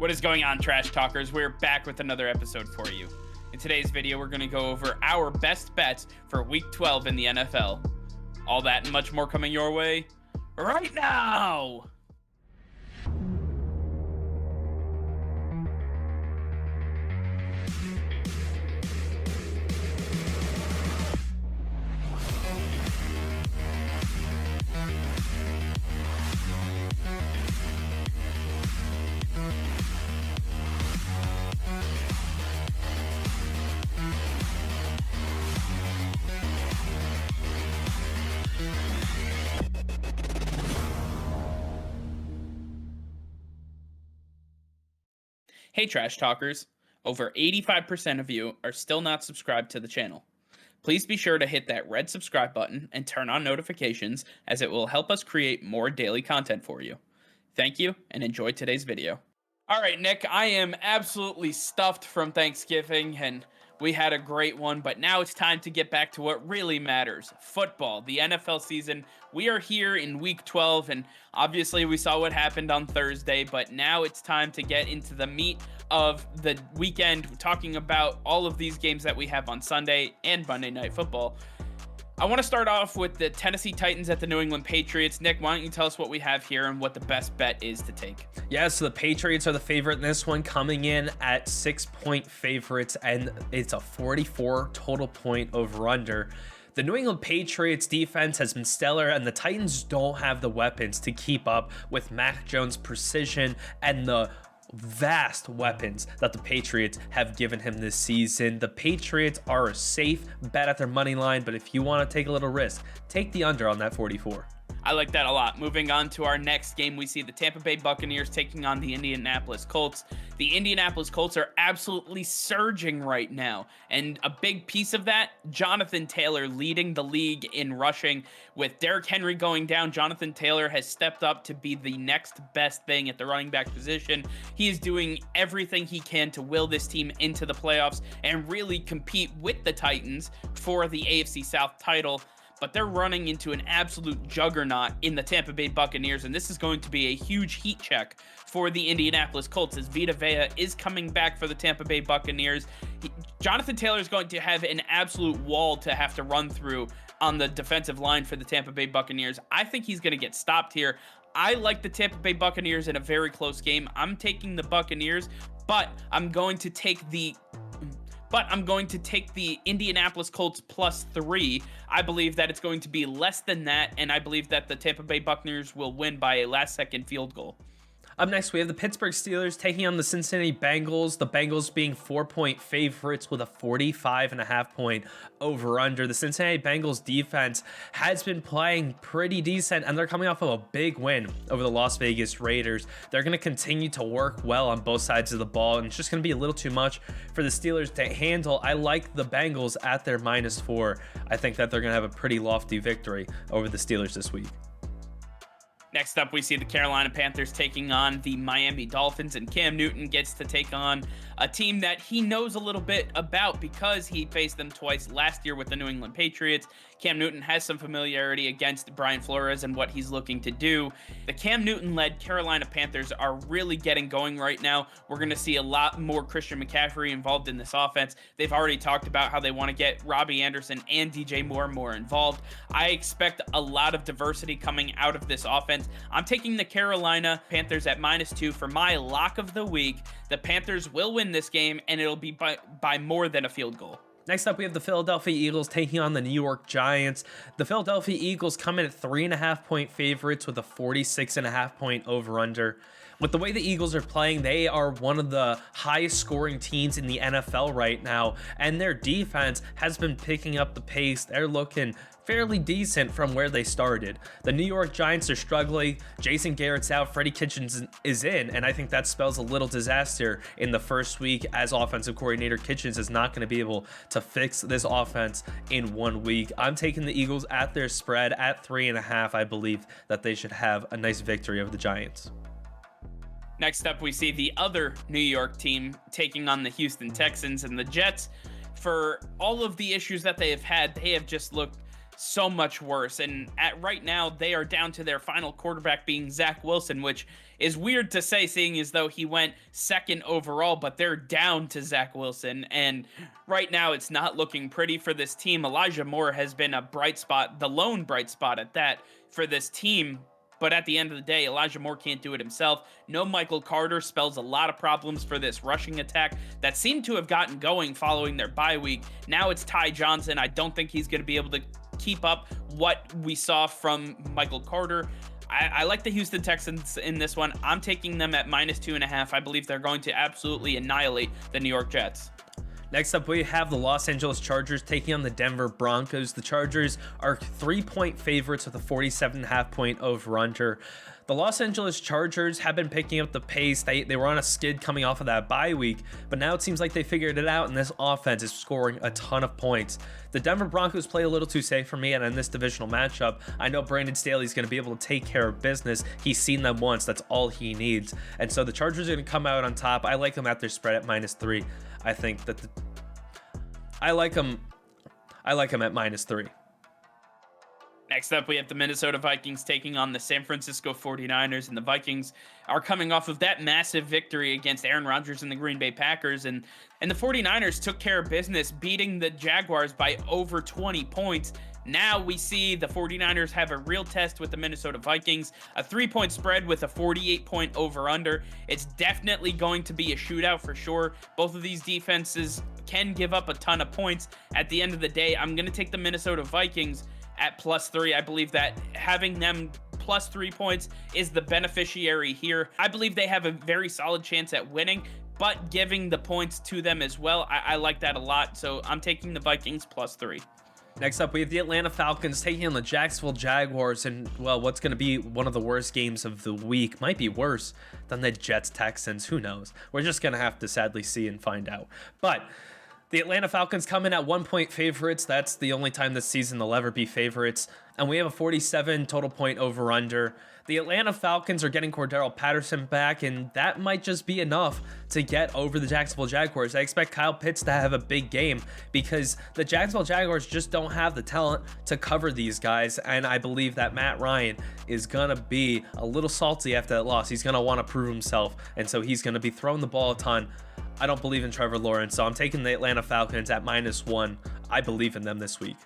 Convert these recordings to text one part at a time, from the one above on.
What is going on, Trash Talkers? We're back with another episode for you. In today's video, we're going to go over our best bets for Week 12 in the NFL. All that and much more coming your way right now! Hey Trash Talkers, over 85% of you are still not subscribed to the channel. Please be sure to hit that red subscribe button and turn on notifications, as it will help us create more daily content for you. Thank you and enjoy today's video. Alright Nick, I am absolutely stuffed from Thanksgiving and we had a great one, but now it's time to get back to what really matters. Football, the NFL season. We are here in Week 12, and obviously we saw what happened on Thursday, but now it's time to get into the meat of the weekend, talking about all of these games that we have on Sunday and Monday Night Football. I want to start off with the Tennessee Titans at the New England Patriots. Nick, why don't you tell us what we have here and what the best bet is to take? Yeah, so the Patriots are the favorite in this one, coming in at 6-point favorites, and it's a 44 total point over-under. The New England Patriots defense has been stellar, and the Titans don't have the weapons to keep up with Mac Jones' precision and the vast weapons that the Patriots have given him this season. The Patriots are a safe bet at their money line, but if you want to take a little risk, take the under on that 44. I like that a lot. Moving on to our next game, we see the Tampa Bay Buccaneers taking on the Indianapolis Colts. The Indianapolis Colts are absolutely surging right now, and a big piece of that, Jonathan Taylor leading the league in rushing. With Derrick Henry going down, Jonathan Taylor has stepped up to be the next best thing at the running back position. He is doing everything he can to will this team into the playoffs and really compete with the Titans for the AFC South title. But they're running into an absolute juggernaut in the Tampa Bay Buccaneers, and this is going to be a huge heat check for the Indianapolis Colts, as Vita Vea is coming back for the Tampa Bay Buccaneers. Jonathan Taylor is going to have an absolute wall to have to run through on the defensive line for the Tampa Bay Buccaneers. I think he's going to get stopped here. I like the Tampa Bay Buccaneers in a very close game. I'm taking the Buccaneers, but I'm going to take the Indianapolis Colts +3. I believe that it's going to be less than that, and I believe that the Tampa Bay Buccaneers will win by a last-second field goal. Up next, we have the Pittsburgh Steelers taking on the Cincinnati Bengals. The Bengals being 4-point favorites with a 45.5-point over-under. The Cincinnati Bengals defense has been playing pretty decent, and they're coming off of a big win over the Las Vegas Raiders. They're going to continue to work well on both sides of the ball, and it's just going to be a little too much for the Steelers to handle. I like the Bengals at their -4. I think that they're going to have a pretty lofty victory over the Steelers this week. Next up, we see the Carolina Panthers taking on the Miami Dolphins, and Cam Newton gets to take on a team that he knows a little bit about because he faced them twice last year with the New England Patriots. Cam Newton has some familiarity against Brian Flores and what he's looking to do. The Cam Newton-led Carolina Panthers are really getting going right now. We're going to see a lot more Christian McCaffrey involved in this offense. They've already talked about how they want to get Robbie Anderson and DJ Moore more involved. I expect a lot of diversity coming out of this offense. I'm taking the Carolina Panthers at -2 for my lock of the week. The Panthers will win this game, and it'll be by more than a field goal. Next up, we have the Philadelphia Eagles taking on the New York Giants. The Philadelphia Eagles come in at 3.5-point favorites with a 46.5-point over-under. With the way the Eagles are playing, they are one of the highest scoring teams in the NFL right now, and their defense has been picking up the pace. They're looking fairly decent from where they started. The New York Giants are struggling. Jason Garrett's out, Freddie Kitchens is in, and I think that spells a little disaster in the first week, as offensive coordinator Kitchens is not going to be able to fix this offense in 1 week. I'm taking the Eagles at their spread at 3.5. I believe that they should have a nice victory over the Giants. Next up, we see the other New York team taking on the Houston Texans, and the Jets, for all of the issues that they have had, they have just looked so much worse. And right now, they are down to their final quarterback being Zach Wilson, which is weird to say, seeing as though he went second overall, but they're down to Zach Wilson. And right now, it's not looking pretty for this team. Elijah Moore has been a bright spot, the lone bright spot at that, for this team. But at the end of the day, Elijah Moore can't do it himself. No Michael Carter spells a lot of problems for this rushing attack that seemed to have gotten going following their bye week. Now it's Ty Johnson. I don't think he's going to be able to keep up what we saw from Michael Carter. I like the Houston Texans in this one. I'm taking them at -2.5. I believe they're going to absolutely annihilate the New York Jets. Next up, we have the Los Angeles Chargers taking on the Denver Broncos. The Chargers are 3-point favorites with a 47.5-point over-under. The Los Angeles Chargers have been picking up the pace. They were on a skid coming off of that bye week, but now it seems like they figured it out, and this offense is scoring a ton of points. The Denver Broncos play a little too safe for me, and in this divisional matchup, I know Brandon Staley's going to be able to take care of business. He's seen them once. That's all he needs. And so the Chargers are going to come out on top. I like them at their spread at -3. I think that I like them at -3. Next up, we have the Minnesota Vikings taking on the San Francisco 49ers, and the Vikings are coming off of that massive victory against Aaron Rodgers and the Green Bay Packers, and the 49ers took care of business, beating the Jaguars by over 20 points. Now we see the 49ers have a real test with the Minnesota Vikings, a 3-point spread with a 48-point over-under. It's definitely going to be a shootout for sure. Both of these defenses can give up a ton of points. At the end of the day, I'm going to take the Minnesota Vikings at +3. I believe that having them +3 points is the beneficiary here. I believe they have a very solid chance at winning, but giving the points to them as well, I like that a lot. So I'm taking the Vikings +3. Next up, we have the Atlanta Falcons taking on the Jacksonville Jaguars, and, well, what's going to be one of the worst games of the week. Might be worse than the Jets-Texans. Who knows? We're just going to have to sadly see and find out. But the Atlanta Falcons come in at 1-point favorites. That's the only time this season they'll ever be favorites. And we have a 47 total point over-under. The Atlanta Falcons are getting Cordero Patterson back, and that might just be enough to get over the Jacksonville Jaguars. I expect Kyle Pitts to have a big game because the Jacksonville Jaguars just don't have the talent to cover these guys, and I believe that Matt Ryan is going to be a little salty after that loss. He's going to want to prove himself, and so he's going to be throwing the ball a ton. I don't believe in Trevor Lawrence, so I'm taking the Atlanta Falcons at -1. I believe in them this week.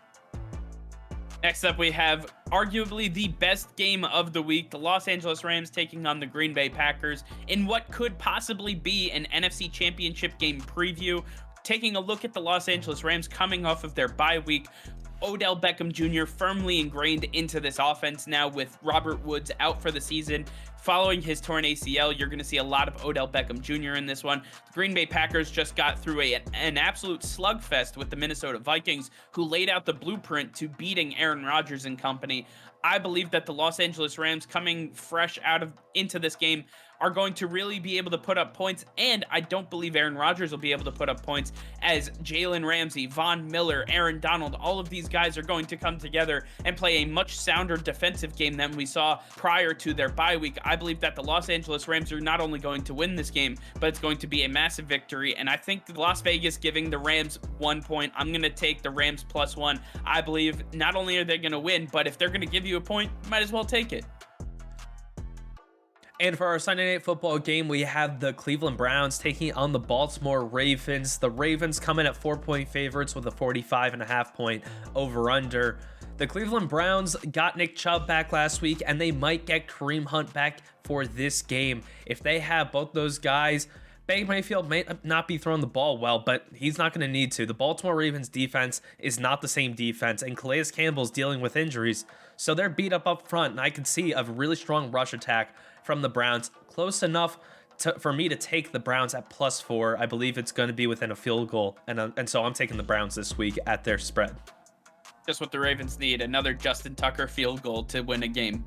Next up, we have arguably the best game of the week, the Los Angeles Rams taking on the Green Bay Packers in what could possibly be an NFC Championship game preview. Taking a look at the Los Angeles Rams coming off of their bye week, Odell Beckham Jr. firmly ingrained into this offense now with Robert Woods out for the season. Following his torn ACL, you're going to see a lot of Odell Beckham Jr. in this one. The Green Bay Packers just got through an absolute slugfest with the Minnesota Vikings, who laid out the blueprint to beating Aaron Rodgers and company. I believe that the Los Angeles Rams, coming fresh into this game, are going to really be able to put up points, and I don't believe Aaron Rodgers will be able to put up points, as Jalen Ramsey, Von Miller, Aaron Donald, all of these guys are going to come together and play a much sounder defensive game than we saw prior to their bye week. I believe that the Los Angeles Rams are not only going to win this game, but it's going to be a massive victory, and I think Las Vegas giving the Rams 1 point. I'm going to take the Rams +1. I believe not only are they going to win, but if they're going to give you a point, you might as well take it. And for our Sunday Night Football game, we have the Cleveland Browns taking on the Baltimore Ravens. The Ravens come in at 4-point favorites with a 45.5-point over-under. The Cleveland Browns got Nick Chubb back last week, and they might get Kareem Hunt back for this game. If they have both those guys, Baker Mayfield may not be throwing the ball well, but he's not going to need to. The Baltimore Ravens defense is not the same defense, and Calais Campbell's dealing with injuries, so they're beat up front, and I can see a really strong rush attack from the Browns, close enough for me to take the Browns at +4. I believe it's going to be within a field goal, and so I'm taking the Browns this week at their spread. Just what the Ravens need, another Justin Tucker field goal to win a game.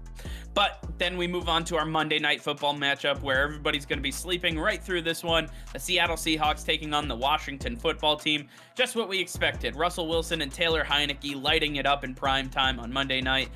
But then we move on to our Monday Night Football matchup, where everybody's going to be sleeping right through this one. The Seattle Seahawks taking on the Washington Football Team. Just what we expected. Russell Wilson and Taylor Heineke lighting it up in prime time on Monday night.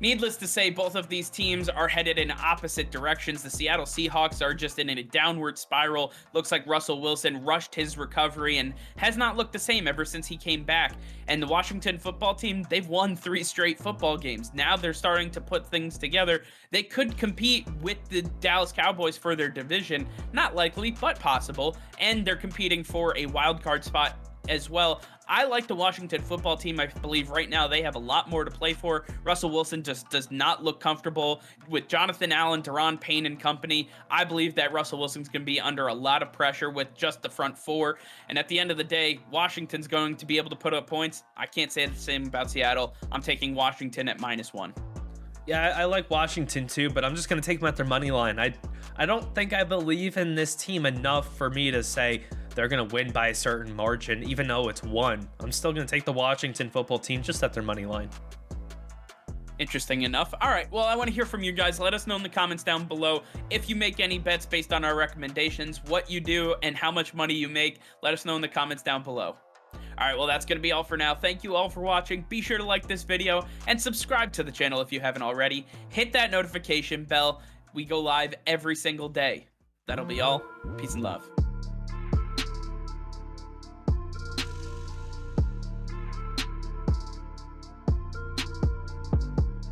Needless to say, both of these teams are headed in opposite directions. The Seattle Seahawks are just in a downward spiral. Looks like Russell Wilson rushed his recovery and has not looked the same ever since he came back. And the Washington football team, they've won 3 straight football games. Now they're starting to put things together. They could compete with the Dallas Cowboys for their division. Not likely, but possible. And they're competing for a wild card spot as well. I like the Washington football team. I believe right now they have a lot more to play for. Russell Wilson just does not look comfortable with Jonathan Allen, Deron Payne, and company. I believe that Russell Wilson's going to be under a lot of pressure with just the front four. And at the end of the day, Washington's going to be able to put up points. I can't say the same about Seattle. I'm taking Washington at -1. Yeah, I like Washington too, but I'm just going to take them at their money line. I don't think I believe in this team enough for me to say they're going to win by a certain margin, even though it's 1. I'm still going to take the Washington football team just at their money line. Interesting enough. All right, well, I want to hear from you guys. Let us know in the comments down below if you make any bets based on our recommendations, what you do, and how much money you make. Let us know in the comments down below. All right, well, that's going to be all for now. Thank you all for watching. Be sure to like this video and subscribe to the channel if you haven't already. Hit that notification bell. We go live every single day. That'll be all. Peace and love.